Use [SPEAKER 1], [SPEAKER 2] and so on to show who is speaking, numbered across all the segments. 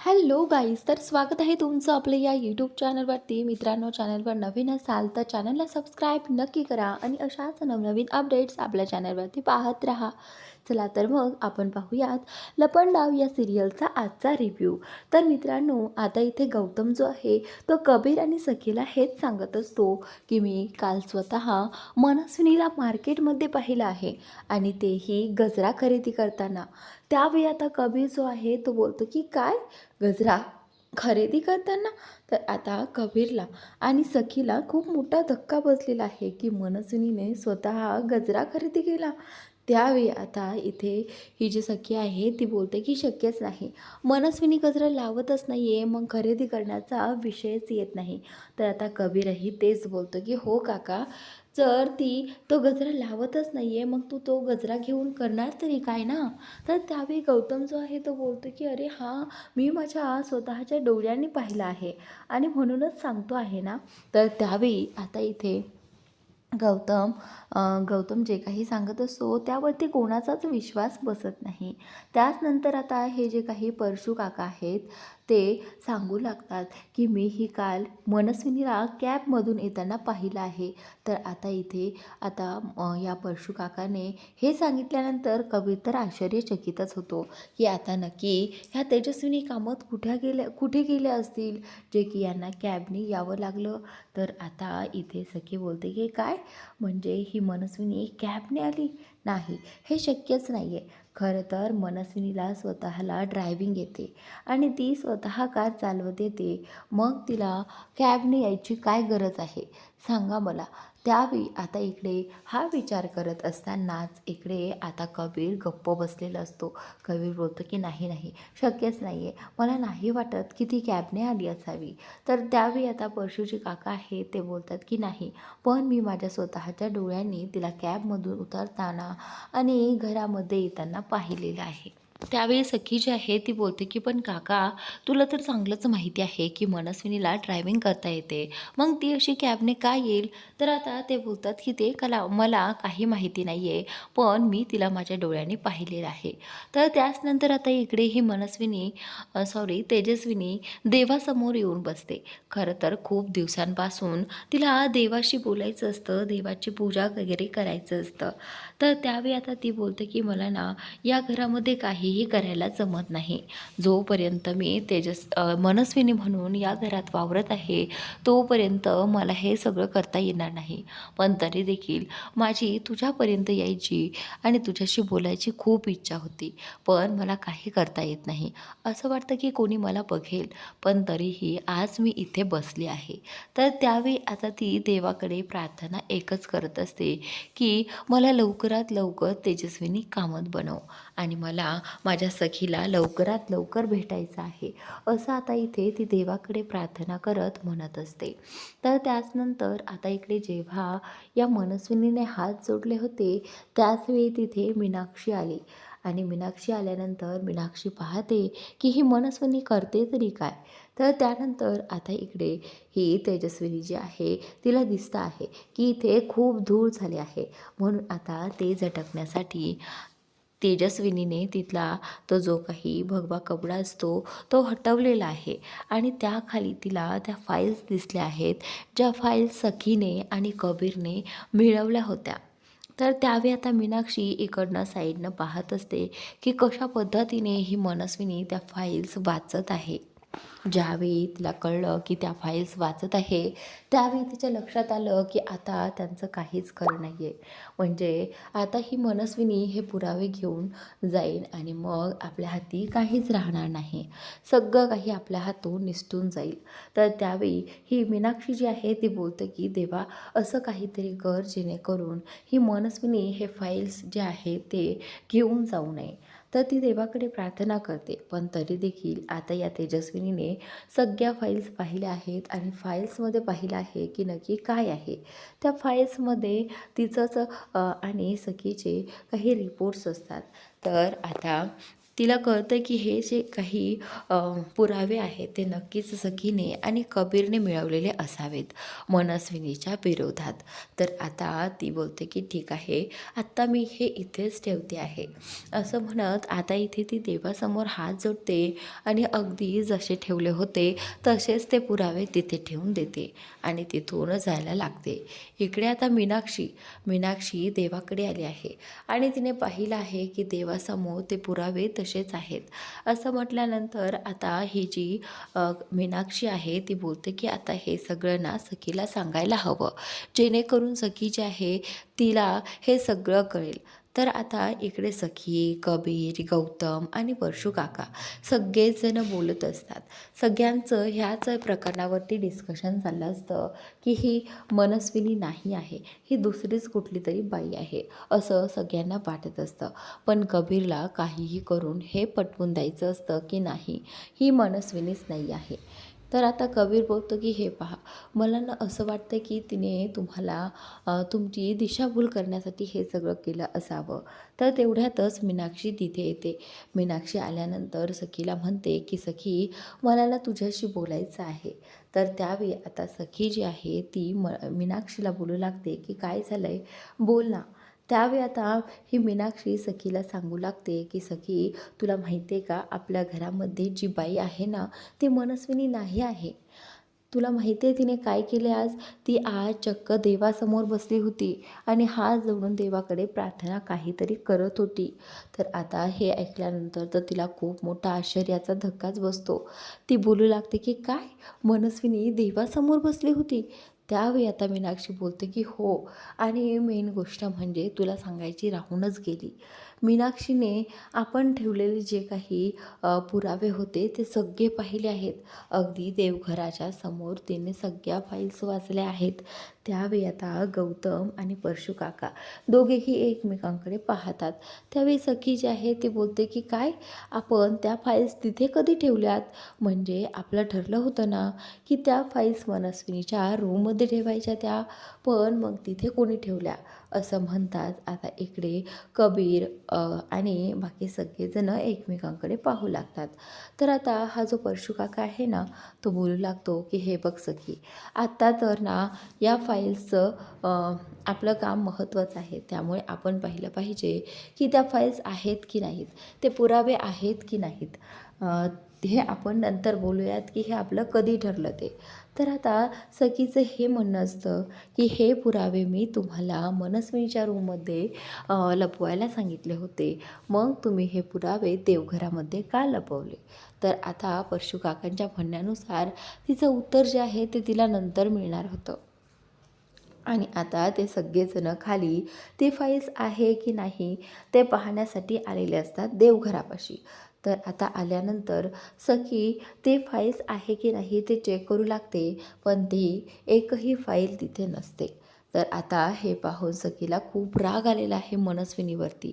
[SPEAKER 1] Hello guys, तर स्वागत आहे तुमचं आपल्या या यूट्यूब चॅनलवरती. मित्रांनो, चॅनलवर नवीन असाल तर चॅनलला सबस्क्राईब नक्की करा आणि अशाच नवनवीन अपडेट्स आपल्या चॅनलवरती पाहत राहा. चला तर मग आपण पाहूयात लपंडाव या सिरियलचा आजचा रिव्ह्यू. तर मित्रांनो, आता इथे गौतम जो आहे तो कबीर आणि सखीला हेच सांगत असतो की मी काल स्वतः मनस्विनीला मार्केटमध्ये पाहिलं आहे आणि तेही गजरा खरेदी करताना. त्यावेळी आता कबीर जो आहे तो बोलतो की काय, गजरा खरेदी करताना? तर आता कबीरला आणि सखीला खूप मोठा धक्का बसलेला आहे की मनस्विनीने स्वतः गजरा खरेदी केला. त्यावेळी आता इथे ही जी सखी आहे ती बोलते की शक्यच नाही, मनस्विनी गजरा लावतच नाही आहे, मग खरेदी करण्याचा विषयच येत नाही. तर आता कबीरही तेच बोलतो की हो काका, जर ती तो गजरा लावतच नाही आहे मग तू तो गजरा घेऊन करणार तरी काय ना. तर त्यावेळी गौतम जो आहे तो बोलतो की अरे हां, मी माझ्या स्वतःच्या डोळ्यांनी पाहिलं आहे आणि म्हणूनच सांगतो आहे ना. तर त्यावेळी आता इथे गौतम गौतम जे काही सांगत असतो त्यावरती कोणाचाच विश्वास बसत नाही. त्याचनंतर आता हे जे काही परशू काका आहेत ते सांगू लागतात की मीही काल मनस्विनीला कॅबमधून येताना पाहिलं आहे. तर आता इथे या परशू काकाने हे सांगितल्यानंतर कबीर तर आश्चर्यचकितच होतो की आता नक्की ह्या तेजस्विनी कामत कुठे गेल्या असतील, जे की यांना कॅबने यावं लागलं. तर आता इथे सखी बोलते की काय, म्हणजे ही मनस्विनी कॅबने आली? नाही, हे शक्यच नाही आहे. खरं तर मनस्विनीला स्वतःला ड्रायव्हिंग येते आणि ती स्वतः कार चालवत येते, मग तिला कॅबने यायची काय गरज आहे सांगा मला. त्यावेळी आता इकडे हा विचार करत असतानाच इकडे आता कबीर गप्प बसलेला असतो. कबीर बोलतो की नाही नाही, शक्यच नाही आहे, मला नाही वाटत की ती कॅबने आली असावी. तर त्यावेळी आता परशुजी काका आहेत ते बोलतात की नाही, पण मी माझ्या स्वतःच्या डोळ्यांनी तिला कॅबमधून उतरताना आणि घरामध्ये येताना पाहिलेलं आहे. त्यावेळी सखी जी आहे ती बोलते की पण काका, तुला तर चांगलंच माहिती आहे की मनस्विनीला ड्रायव्हिंग करता येते, मग ती अशी कॅबने का येईल? तर आता ते बोलतात की ते मला काही माहिती नाही आहे, पण मी तिला माझ्या डोळ्यांनी पाहिलेलं आहे. तर त्याचनंतर आता इकडे ही तेजस्विनी देवासमोर येऊन बसते. खरं तर खूप दिवसांपासून तिला देवाशी बोलायचं असतं, देवाची पूजा वगैरे करायचं असतं. तर त्यावेळी आता ती बोलते की मला ना या घरामध्ये काहीही करायला जमत नाही. जोपर्यंत मी मनस्विनी म्हणून या घरात वावरत आहे तोपर्यंत मला हे सगळं करता येणार नाही. पण तरी देखील माझी तुझ्यापर्यंत यायची आणि तुझ्याशी बोलायची खूप इच्छा होती, पण मला काही करता येत नाही. असं वाटतं की कोणी मला बघेल, पण तरीही आज मी इथे बसली आहे. तर त्यावेळी आता ती देवाकडे प्रार्थना एकच करत असते की मला लवकरात लवकर तेजस्विनी कामत बनव आणि मला माझ्या सखीला लवकरात लवकर भेटायचं आहे, असं आता इथे ती देवाकडे प्रार्थना करत म्हणत असते. तर त्याचनंतर आता इकडे जेव्हा या मनस्विनीने हात जोडले होते त्याचवेळी तिथे मीनाक्षी आली आणि मीनाक्षी आल्यानंतर मीनाक्षी पाहते की ही मनस्विनी करते तरी काय. तर त्यानंतर आता इकडे ही तेजस्विनी जी आहे तिला दिसतं आहे की इथे खूप धूळ झाली आहे, म्हणून आता ते झटकण्यासाठी तेजस्विनीने तिथला तो जो काही भगवा कपडा असतो तो हटवलेला आहे आणि त्याखाली तिला त्या फाईल्स दिसल्या आहेत, ज्या फाईल्स सखीने आणि कबीरने मिळवल्या होत्या. तर त्यावेळी आता मीनाक्षी इकडनं साईडनं पाहत असते की कशा पद्धतीने ही मनस्विनी त्या फाईल्स वाचत आहे. ज्यावेळी तिला कळलं की त्या फाईल्स वाचत आहे त्यावेळी तिच्या लक्षात आलं की आता त्यांचं काहीच खरं नाही आहे. म्हणजे आता ही मनस्विनी हे पुरावे घेऊन जाईल आणि मग आपल्या हाती काहीच राहणार नाही, सगळं काही आपल्या हातून निसटून जाईल. तर त्यावेळी ही मीनाक्षी जी आहे ती बोलते की देवा, असं काहीतरी कर जेणेकरून ही मनस्विनी हे फाईल्स जे आहेत ते घेऊन जाऊ नये. तर ती देवाकडे प्रार्थना करते, पण तरी देखील आता या तेजस्विनीने सगळ्या फाईल्स पाहिल्या आहेत आणि फाईल्समध्ये पाहिलं आहे की नक्की काय आहे. त्या फाईल्समध्ये तिचंच आणि सखीचे काही रिपोर्ट्स असतात. तर आता तिला कळतं की हे जे काही पुरावे आहेत ते नक्कीच सखीने आणि कबीरने मिळवलेले असावेत मनस्विनीच्या विरोधात. तर आता ती बोलते की ठीक आहे, आत्ता मी हे इथेच ठेवते आहे. असं म्हणत आता इथे ती देवासमोर हात जोडते आणि अगदी जसे ठेवले होते तसेच ते पुरावे तिथे ठेवून देते आणि तिथून जायला लागते. इकडे आता मीनाक्षी देवाकडे आली आहे आणि तिने पाहिलं आहे की देवासमोर ते पुरावे तसेच आहेत. असं म्हटल्यानंतर आता ही जी मीनाक्षी आहे ती बोलते की आता हे सगळं ना सखीला सांगायला हवं, जेणेकरून सखी जी आहे तिला हे सगळं कळेल. तर आता इकडे सखी, कबीर, गौतम आणि परशू काका सगळेजण बोलत असतात. सगळ्यांचं ह्याच प्रकरणावरती डिस्कशन चाललं असतं की ही मनस्विनी नाही आहे, ही दुसरीच कुठली तरी बाई आहे असं सगळ्यांना वाटत असतं. पण कबीरला काहीही करून हे पटवून द्यायचं असतं की नाही, ही मनस्विनीच नाही आहे. तर आता कबीर बोलतो की हे पहा, मला ना असं वाटतं की तिने तुम्हाला तुमची दिशाभूल करण्यासाठी हे सगळं केलं असावं. तर तेवढ्यातच मीनाक्षी तिथे येते. मीनाक्षी आल्यानंतर सखीला म्हणते की सखी, मला ना तुझ्याशी बोलायचं आहे. तर त्यावेळी आता सखी जी आहे ती मीनाक्षीला बोलू लागते की काय झालं आहे, बोल ना. त्यावेळी आता ही मीनाक्षी सखीला सांगू लागते की सखी, तुला माहिती आहे का, आपल्या घरामध्ये जी बाई आहे ना ती मनस्विनी नाही आहे. तुला माहिती आहे तिने काय केले आज? ती आज चक्क देवासमोर बसली होती आणि हात जोडून देवाकडे प्रार्थना काहीतरी करत होती. तर आता हे ऐकल्यानंतर तर तिला खूप मोठा आश्चर्याचा धक्काच बसतो. ती बोलू लागते की काय, मनस्विनी देवासमोर बसली होती? त्यावेळी आता मीनाक्षी बोलते की हो, आणि मेन गोष्ट म्हणजे तुला सांगायची राहूनच गेली. मीनाक्षीने आपण ठेवलेले जे काही पुरावे होते ते सगळे पाहिले आहेत. अगदी देवघराच्या समोर तिने सगळ्या फाईल्स वाचल्या आहेत. त्यावेळी आता गौतम आणि परशू काका दोघेही एकमेकांकडे पाहतात. त्यावेळी सखी जी आहे ती बोलते की काय, आपण त्या फाईल्स तिथे कधी ठेवल्यात? म्हणजे आपलं ठरलं होतं ना की त्या फाईल्स मनस्विनीच्या रूममध्ये ठेवायच्या त्या, पण मग तिथे कोणी ठेवल्या? असं म्हणतात आता इकडे कबीर आणि बाकी सगळेजण एकमेकांकडे पाहू लागतात. तर आता हा जो परशू काका आहे ना तो बोलू लागतो की हे बघ सखी, आत्ता तर ना या फाईल्सचं आपलं काम महत्त्वाचं आहे, त्यामुळे आपण पाहिलं पाहिजे की त्या फाईल्स आहेत की नाहीत, ते पुरावे आहेत की नाहीत. हे आपण नंतर बोलूयात की हे आपलं कधी ठरलं ते. तर आता सखीचं हे म्हणणं असतं की हे पुरावे मी तुम्हाला मनस्विनीच्या रूममध्ये लपवायला सांगितले होते, मग तुम्ही हे पुरावे देवघरामध्ये का लपवले? तर आता परशू काकांच्या म्हणण्यानुसार तिचं उत्तर जे आहे ते तिला नंतर मिळणार होतं. आणि आता ते सगळेजण खाली ते फाईल्स आहे की नाही ते पाहण्यासाठी आलेले असतात देवघरापाशी. तर आता आल्यानंतर सखी ते फाईल्स आहे की नाही ते चेक करू लागते, पण ती एकही फाईल तिथे नसते. तर आता हे पाहून सखीला खूप राग आलेला आहे मनस्विनीवरती.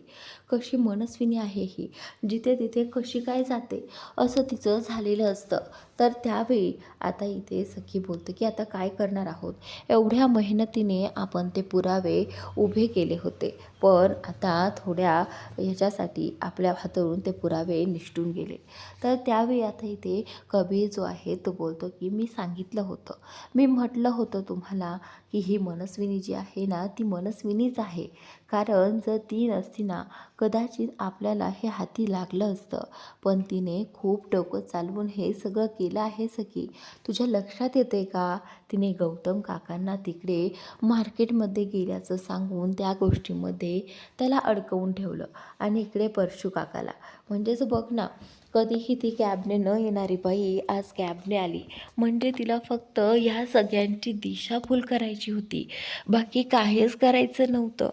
[SPEAKER 1] कशी मनस्विनी आहे ही, जिथे तिथे कशी काय जाते, असं तिचं झालेलं असतं. तर त्यावेळी आता इथे सखी बोलते की आता काय करणार आहोत, एवढ्या मेहनतीने आपण ते पुरावे उभे केले होते, पण आता थोड्या ह्याच्यासाठी आपल्या हातून ते पुरावे निसटून गेले. तर त्यावेळी आता इथे कबीर जो आहे तो बोलतो की मी सांगितलं होतं, मी म्हटलं होतं तुम्हाला की ही मनस्विनी जी आहे ना ती मनस्विनीच आहे. कारण जर ती नसती ना कदाचित आपल्याला हे हाती लागलं असतं, पण तिने खूप डोकं चालवून हे सगळं केलं आहे सखी. तुझ्या लक्षात येते का, तिने गौतम काकांना तिकडे मार्केटमध्ये गेल्याचं सांगून त्या गोष्टीमध्ये त्याला अडकवून ठेवलं आणि इकडे परशू काकाला. म्हणजेच बघ ना, कधीही ती कॅबने न येणारी बाई आज कॅबने आली, म्हणजे तिला फक्त ह्या सगळ्यांची दिशाभूल करायची होती, बाकी काहीच करायचं नव्हतं.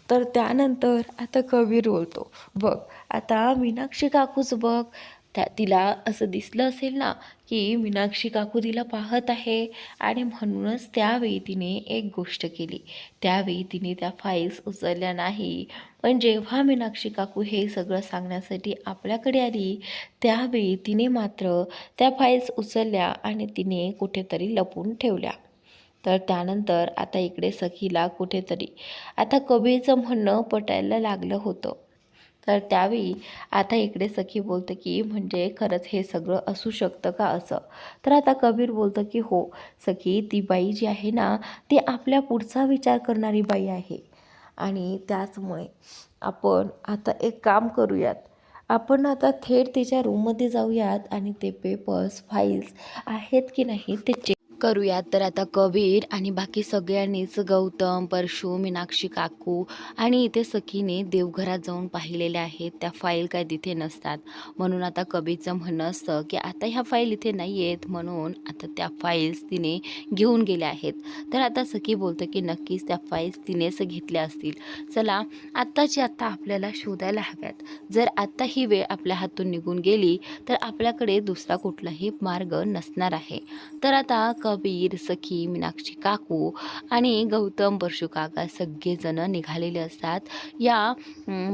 [SPEAKER 1] तर त्यानंतर आता कबीर बोलतो, बघ आता मीनाक्षी काकूच बघ, तिला असं दिसलं असेल ना की मीनाक्षी काकू तिला पाहत आहे, आणि म्हणूनच त्यावेळी तिने एक गोष्ट केली, त्यावेळी तिने त्या फाईल्स उचलल्या नाही. पण जेव्हा मीनाक्षी काकू हे सगळं सांगण्यासाठी आपल्याकडे आली त्यावेळी तिने मात्र त्या फाईल्स उचलल्या आणि तिने कुठेतरी लपवून ठेवल्या. तर त्यानंतर आता इकडे सखीला कुठेतरी आता कबीरचं म्हणणं पटायला लागलं होतं. तर त्यावेळी आता इकडे सखी बोलतं की म्हणजे खरंच हे सगळं असू शकतं का असं. तर आता कबीर बोलतं की हो सखी, ती बाई जी आहे ना ती आपल्या पुढचा विचार करणारी बाई आहे आणि त्याचमुळे आपण आता एक काम करूयात. आपण आता थेट तिच्या रूममध्ये जाऊयात आणि ते पेपर्स फाईल्स आहेत की नाही ते चेक करूयात. तर आता कबीर आणि बाकी सगळ्यांनीच गौतम, परशू, मीनाक्षी काकू आणि इथे सखीने देवघरात जाऊन पाहिलेल्या आहेत. त्या फाईल काय तिथे नसतात. म्हणून आता कबीरचं म्हणणं असतं की आता ह्या फाईल इथे नाही आहेत, म्हणून आता त्या फाईल्स तिने घेऊन गेल्या आहेत. तर आता सखी बोलतं की नक्कीच त्या फाईल्स तिनेच घेतल्या असतील. चला आत्ताची आत्ता आपल्याला शोधायला हव्यात. जर आत्ता ही वेळ आपल्या हातून निघून गेली तर आपल्याकडे दुसरा कुठलाही मार्ग नसणार आहे. तर आता कबीर, सखी, मीनाक्षी काकू आणि गौतम, परशू काका सगळेजण निघालेले असतात या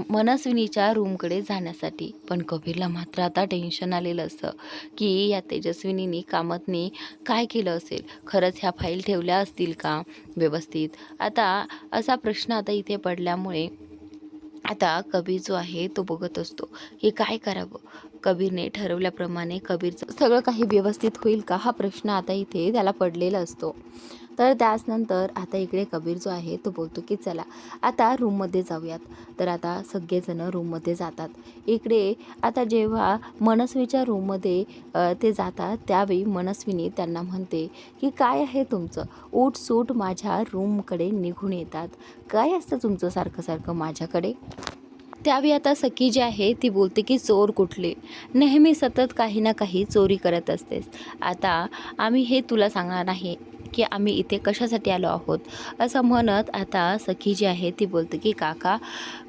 [SPEAKER 1] मनस्विनीच्या रूमकडे जाण्यासाठी. पण कबीरला मात्र आता टेन्शन आलेलं असतं की या तेजस्विनीनी कामतनी काय केलं असेल, खरंच ह्या फाईल ठेवल्या असतील का व्यवस्थित. आता असा प्रश्न आता इथे पडल्यामुळे आता कबीर जो आहे तो बघत असतो की काय करावं. कबीरने ठरवल्याप्रमाणे कबीरचं सगळं काही व्यवस्थित होईल का हा प्रश्न आता इथे त्याला पडलेला असतो. तर त्याचनंतर आता इकडे कबीर जो आहे तो बोलतो की चला आता रूममध्ये जाऊयात. तर आता सगळेजण रूममध्ये जातात. इकडे आता जेव्हा मनस्वीच्या रूममध्ये ते जातात त्यावेळी मनस्विनी त्यांना म्हणते की काय आहे तुमचं, उठसूट माझ्या रूमकडे निघून येतात, काय असतं तुमचं सारखं सारखं माझ्याकडे. त्यावेळी आता सखी जी आहे ती बोलते की चोर कुठले, नेहमी सतत काही ना काही चोरी करत असतेस. आता आम्ही हे तुला सांगणार नाही की आम्ही इथे कशासाठी आलो आहोत. असं म्हणत आता सखी जी आहे ती बोलते की काका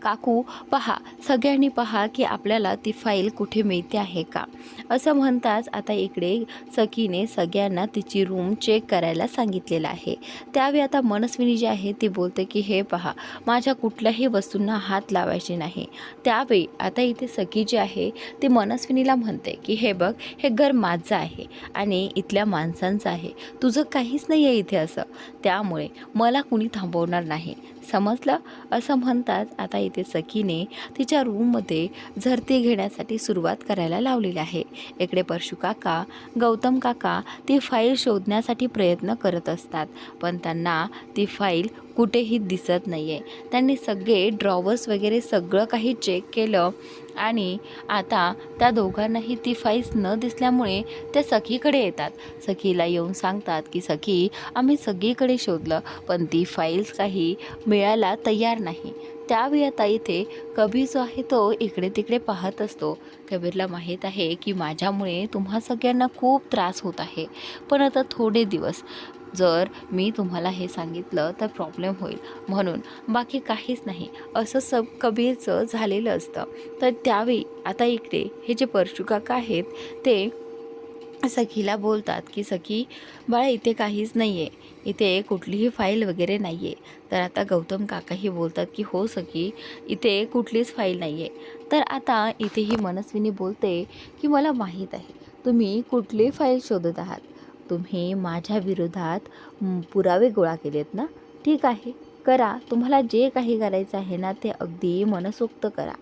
[SPEAKER 1] काकू पहा, सगळ्यांनी पहा की आपल्याला ती फाईल कुठे मिळते आहे का. असं म्हणताच आता इकडे सखीने सगळ्यांना तिची रूम चेक करायला सांगितलेलं आहे. त्यावेळी आता मनस्विनी जी आहे ती बोलते की हे पहा, माझ्या कुठल्याही वस्तूंना हात लावायचे नाही. त्यावेळी आता इथे सखी जी आहे ती मनस्विनीला म्हणते की हे बघ, हे घर माझं आहे आणि इथल्या माणसांचं आहे, तुझं काहीच नाही आहे इथे असं, त्यामुळे मला कुणी थांबवणार नाही, समजलं. असं म्हणताच आता इथे सखीने तिच्या रूममध्ये झरती घेण्यासाठी सुरुवात करायला लावलेली आहे. इकडे परशू काका, गौतम काका ती फाईल शोधण्यासाठी प्रयत्न करत असतात, पण त्यांना ती फाईल कुठेही दिसत नाही आहे. त्यांनी सगळे ड्रॉवर्स वगैरे सगळं काही चेक केलं आणि आता त्या दोघांनाही ती फाईल्स न दिसल्यामुळे ते सखीकडे येतात. सखीला येऊन सांगतात की सखी, आम्ही सगळीकडे शोधलं पण ती फाईल्स काही मिळायला तयार नाही. त्यावेळी आता इथे कबीर जो आहे तो इकडे तिकडे पाहत असतो. कबीरला माहीत आहे की माझ्यामुळे तुम्हा सगळ्यांना खूप त्रास होत आहे, पण आता थोडे दिवस जर मी तुम्हाला हे सांगितलं तर प्रॉब्लेम होईल, म्हणून बाकी काहीच नाही, असं सब कबीरचं झालेलं असतं. तर त्यावेळी आता इकडे हे जे परशू काका आहेत ते सखीला बोलतात की सखी बाळा, इथे काहीच नाही आहे, इथे कुठलीही फाईल वगैरे नाही आहे. तर आता गौतम काकाही बोलतात की हो सखी, इथे कुठलीच फाईल नाही आहे. तर आता इथेही मनस्विनी बोलते की मला माहीत आहे तुम्ही कुठली फाईल शोधत आहात, तुम्ही माझ्या विरोधात पुरावे गोळा केलेत ना, ठीक आहे करा, तुम्हाला जे काही करायचं आहे ना ते अगदी मनसोक्त करा,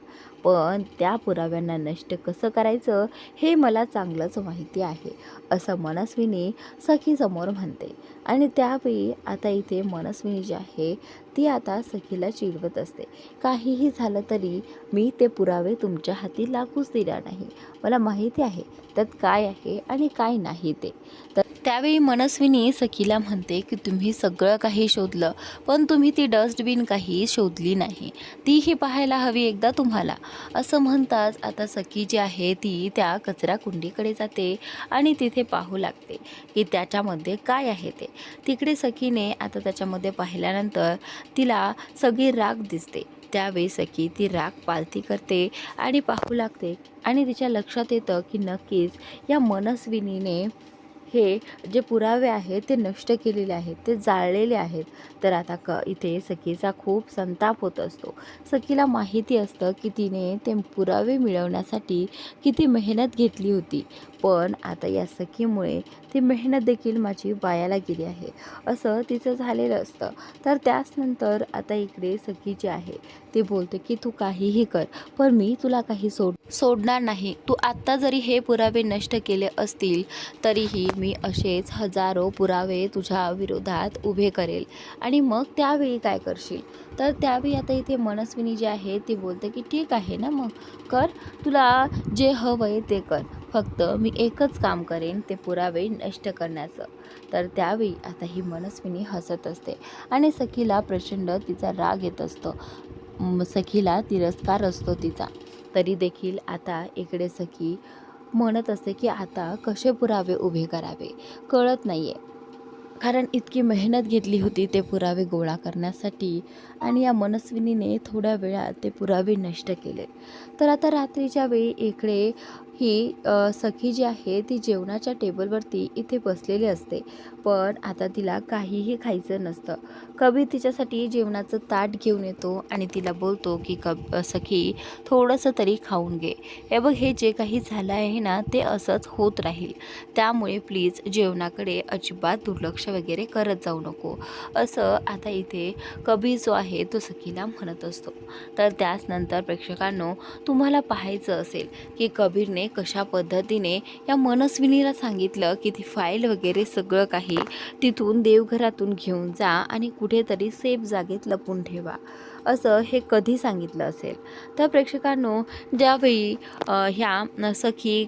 [SPEAKER 1] पण त्या पुराव्यांना नष्ट कसं करायचं हे मला चांगलंच माहिती आहे, असं मनस्विनी सखीसमोर म्हणते. आणि त्यावेळी आता इथे मनस्विनी जी आहे ती आता सखीला चिडवत असते, काहीही झालं तरी मी ते पुरावे तुमच्या हाती लागूच दिला नाही, मला माहिती आहे त्यात काय आहे आणि काय नाही ते. तर त्यावेळी मनस्विनी सखीला म्हणते की तुम्ही सगळं काही शोधलं पण तुम्ही ती डस्टबिन काही शोधली नाही, तीही पाहायला हवी एकदा तुम्हाला. असं म्हणताच आता सखी जी आहे ती त्या कचरा कुंडीकडे जाते आणि तिथे पाहू लागते की त्याच्यामध्ये काय आहे ते. तिकडे सखीने आता त्याच्यामध्ये पाहिल्यानंतर तिला सगळी राख दिसते. त्यावेळी सखी ती राख पालती करते आणि पाहू लागते आणि तिच्या लक्षात येतं की नक्कीच या मनस्विनीने हे जे पुरावे आहेत ते नष्ट केलेले आहेत, ते जाळलेले आहेत. तर आता इथे सखीचा खूप संताप होत असतो. सखीला माहिती असतं की तिने ते पुरावे मिळवण्यासाठी किती मेहनत घेतली होती, पण आता या सखीमुळे ती मेहनत देखील माझी वायाला गेली आहे, असं तिचं झालेलं असतं. तर त्याच नंतर आता इकडे सखी जी आहे ती बोलते की तू काहीही कर, पण मी तुला काही सोडणार नाही. तू आत्ता जरी हे पुरावे नष्ट केले असतील तरीही मी असेच हजारो पुरावे तुझ्या विरोधात उभे करेल. आणि मग त्यावेळी काय करशील? तर त्यावेळी आता इथे मनस्विनी जी आहे ती बोलते की ठीक आहे ना, मग कर, तुला जे हवं आहे ते कर, फक्त मी एकच काम करेन, ते पुरावे नष्ट करण्याचं. तर त्यावेळी आता ही मनस्विनी हसत असते आणि सखीला प्रचंड तिचा राग येत असतो. सखीला तिरस्कार असतो तिचा. तरी देखील आता इकडे सखी म्हणत असते की आता कसे पुरावे उभे करावे कळत नाही आहे, कारण इतकी मेहनत घेतली होती ते पुरावे गोळा करण्यासाठी आणि या मनस्विनीने थोड्या वेळात ते पुरावे नष्ट केले. तर आता रात्रीच्या वेळी इकडे ही सखी जी आहे ती जेवणाच्या टेबलवरती इथे बसलेली असते, पण आता तिला काहीही खायचं नसतं. कबीर तिच्यासाठी जेवणाचं ताट घेऊन येतो आणि तिला बोलतो की सखी, थोडंसं तरी खाऊन घे. हे बघ, हे जे काही झालं आहे ना ते असंच होत राहील, त्यामुळे प्लीज जेवणाकडे अजिबात दुर्लक्ष वगैरे करत जाऊ नको, असं आता इथे कबीर जो आहे तो सखीला म्हणत असतो. तर त्याचनंतर प्रेक्षकांनो, तुम्हाला पाहायचं असेल की कबीरने कशा पद्धतीने या मनस्विनीला सांगितलं की ती फाईल वगैरे सगळं काही तिथून देवघरातून घेऊन जा आणि कुठेतरी सेफ जागेत लपून ठेवा, असं हे कधी सांगितलं असेल. तर प्रेक्षकांनो, ज्यावेळी ह्या सखी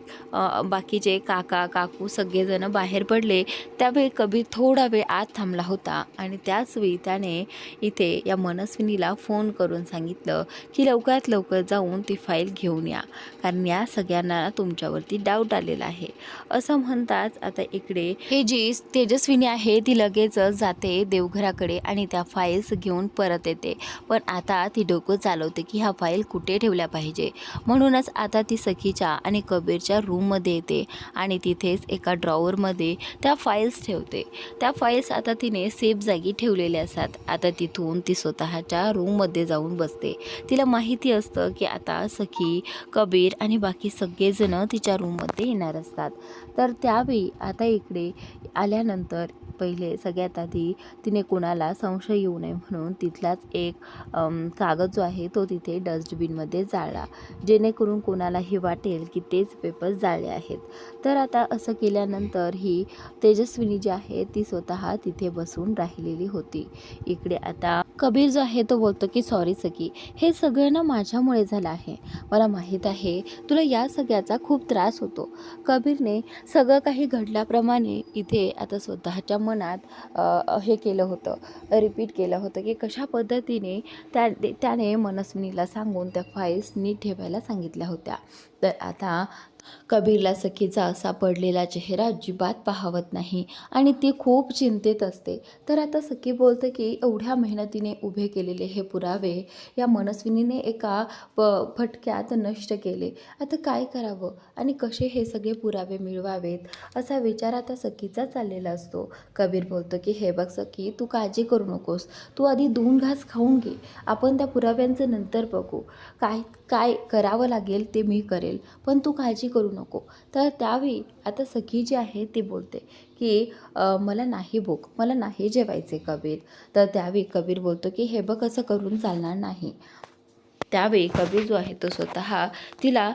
[SPEAKER 1] बाकीचे काका काकू सगळेजण बाहेर पडले, त्यावेळी कबीर थोडा वेळ आत थांबला होता आणि त्याचवेळी त्याने इथे या मनस्विनीला फोन करून सांगितलं की लवकरात लवकर जाऊन ती फाईल घेऊन या, कारण या सगळ्यांना तुमच्यावरती डाऊट आलेला आहे. असं म्हणताच आता इकडे हे जी तेजस्विनी आहे ती लगेचच जाते देवघराकडे आणि त्या फाईल्स घेऊन परत येते. पण आता ती डोकं चालवते की ह्या फाईल कुठे ठेवल्या पाहिजे. म्हणूनच आता ती सखीच्या आणि कबीरच्या रूममध्ये येते आणि तिथेच एका ड्रॉवरमध्ये त्या फाईल्स ठेवते. त्या फाईल्स आता तिने सेफ जागी ठेवलेल्या असतात. आता तिथून ती स्वतःच्या रूममध्ये जाऊन बसते. तिला माहिती असतं की आता सखी, कबीर आणि बाकी सगळेजण तिच्या रूममध्ये येणार असतात. तर त्यावेळी आता इकडे आल्यानंतर पहिले सगळ्यात आधी तिने कोणाला संशय येऊ नये म्हणून तिथलाच एक कागद जो आहे तो तिथे डस्टबिनमध्ये जाळला, जेणेकरून कोणालाही वाटेल की तेच पेपर जाळले आहेत. तर आता असं केल्यानंतर ही तेजस्विनी जी आहे ती स्वतः तिथे बसून राहिलेली होती. इकडे आता कबीर जो आहे तो बोलतो की सॉरी सखी, हे सगळं ना माझ्यामुळे झालं आहे. मला माहीत आहे तुला या सगळ्याचा खूप त्रास होतो. कबीरने सगळं काही घडल्याप्रमाणे इथे आता स्वतःच्या मनात हे केलं होतं, रिपीट केलं होतं की कशा पद्धतीने त्याने मनस्विनीला सांगून त्या फाईल्स नीट ठेवायला सांगितल्या होत्या. तर आता कबीरला सखीचा असा पडलेला चेहरा अजिबात पाहवत नाही आणि ती खूप चिंतेत असते. तर आता सखी बोलते की एवढ्या मेहनतीने उभे केलेले हे पुरावे या मनस्विनीने एका फटक्यात नष्ट केले. आता काय करावं आणि कसे हे सगळे पुरावे मिळवावेत असा विचार आता सखीचा चाललेला असतो. कबीर बोलतो की हे बघ सखी, तू काळजी करू नकोस, तू आधी 2 घास खाऊन घे, आपण त्या पुराव्यांचं नंतर बघू, काय काय करावं लागेल ते मी करेल, पण तू काळजी करू नको. तर त्यावेळी आता सखी जी आहे ती बोलते की मला नाही भूक, मला नाही जेवायचे कबीर. तर त्यावेळी कबीर बोलतो की हे बघ, असं करून चालणार नाही. त्यावेळी कबीर जो आहे तो स्वतः तिला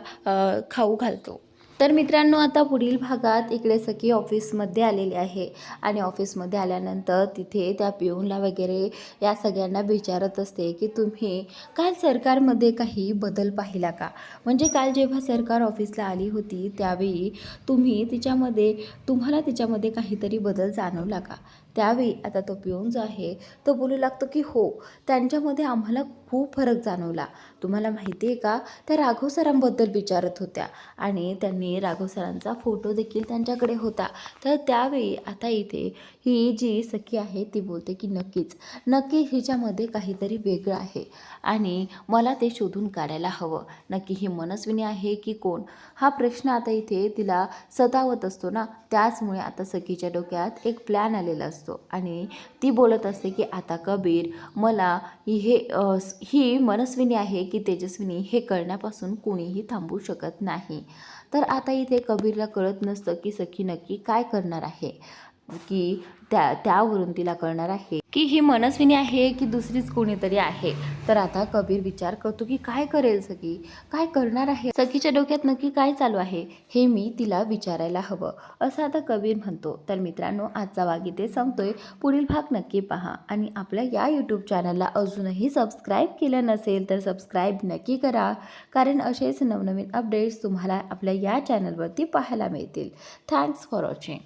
[SPEAKER 1] खाऊ घालतो. तर मित्रांनो, आता पुढील भागात इकडे सखी ऑफिसमध्ये आलेली आहे आणि ऑफिसमध्ये आल्यानंतर तिथे त्या पिऊनला वगैरे या सगळ्यांना विचारत असते की तुम्ही काल सरकारमध्ये काही बदल पाहिला का? म्हणजे काल जेव्हा सरकार ऑफिसला आली होती त्यावेळी तुम्हाला तिच्यामध्ये काहीतरी बदल जाणवला का? त्यावेळी आता तो पिऊन जो आहे तो बोलू लागतो की हो, त्यांच्यामध्ये आम्हाला खूप फरक जाणवला. तुम्हाला माहिती आहे का, त्या राघव सरांबद्दल विचारत होत्या आणि त्यांनी राघव सरांचा फोटो देखील त्यांच्याकडे होता. तर त्यावेळी आता इथे ही जी सखी आहे ती बोलते की नक्की हिच्यामध्ये काहीतरी वेगळं आहे आणि मला ते शोधून काढायला हवं. नक्की ही मनस्विनी आहे की कोण? हा प्रश्न आता इथे तिला सतावत असतो ना, त्याचमुळे आता सखीच्या डोक्यात एक प्लॅन आलेला असतो आणि ती बोलत असते की आता कबीर, मला ही मनस्विनी आहे की तेजस्विनी हे कळण्यापासून कोणीही थांबवू शकत नाही. तर आता इथे कबीरला कळत नसतं की सखी नक्की काय करणार आहे, की त्यावरून तिला कळणार आहे की ही मनस्विनी आहे की दुसरीच कोणीतरी आहे. तर आता कबीर विचार करतो की काय करेल सखी, काय करणार आहे, सखीच्या डोक्यात नक्की काय चालू आहे हे मी तिला विचारायला हवं, असं आता कबीर म्हणतो. तर मित्रांनो, आजचा भाग इथे संपतोय. पुढील भाग नक्की पहा आणि आपल्या या यूट्यूब चॅनलला अजूनही सबस्क्राईब केलं नसेल तर सबस्क्राईब नक्की करा, कारण असेच नवनवीन अपडेट्स तुम्हाला आपल्या या चॅनलवरती पाहायला मिळतील. Thanks for watching.